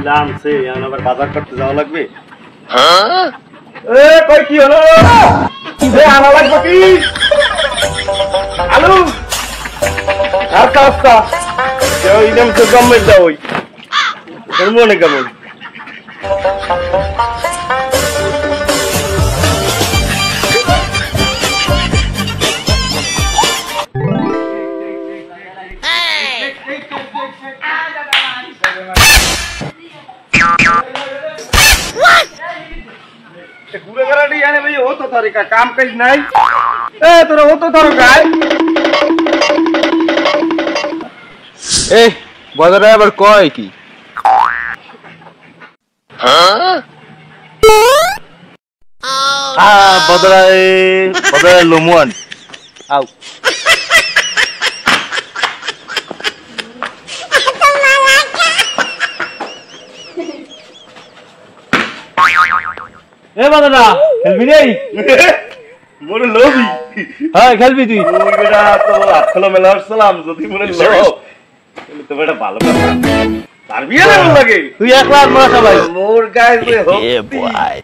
নামছে আবার বাজার করতে যাওয়া লাগবে। কই কি হলো? আনা লাগবে কি আলু? আস্তা আস্তা ওই নাম তো গমের দাও ওই মনে কেমন ঘুরে বেড়াটি জানে ভাই হতো তরিকা কাম কাজ নাই তোরা হতো তোর গায়ে বাজারে আবার কয় কি বদরায় লমুয়ান আও বাদাদা খেলবি নেই মনে লবি হ্যাঁ খেলবি তুই বেটা তো আটখলো মেলা আসলাম যদি মনে লো তো বেটা ভালো কথা তার বিয়ে কেমন লাগে তুই একলা আর মোরা সবাই মোর গায়ে যে হোক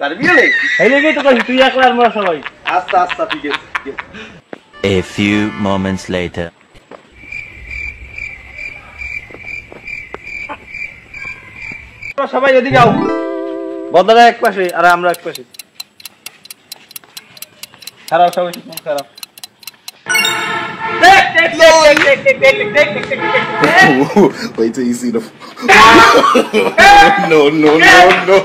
তার বিয়ে নেই এই লেগে তো কই তুই একলা আর মোরা সবাই আস্তে আস্তে ঠিক আছে A few moments later তো সবাই এদিকে আও বদরা এক পাশে আর আমরা এক পাশে খারাপ সবাই খারাপ Wait till you see the. No, no, no, no.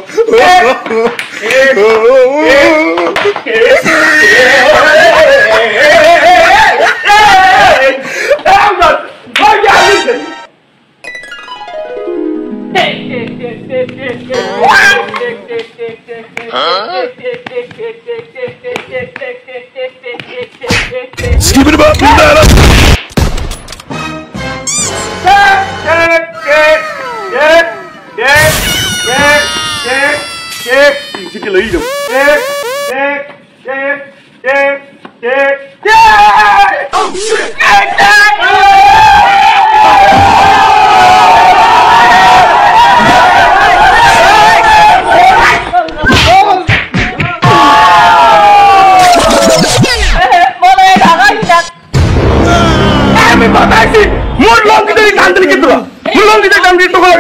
Skip it up, Mood long kita di kantor gitu loh. Belum kita kantor itu kalau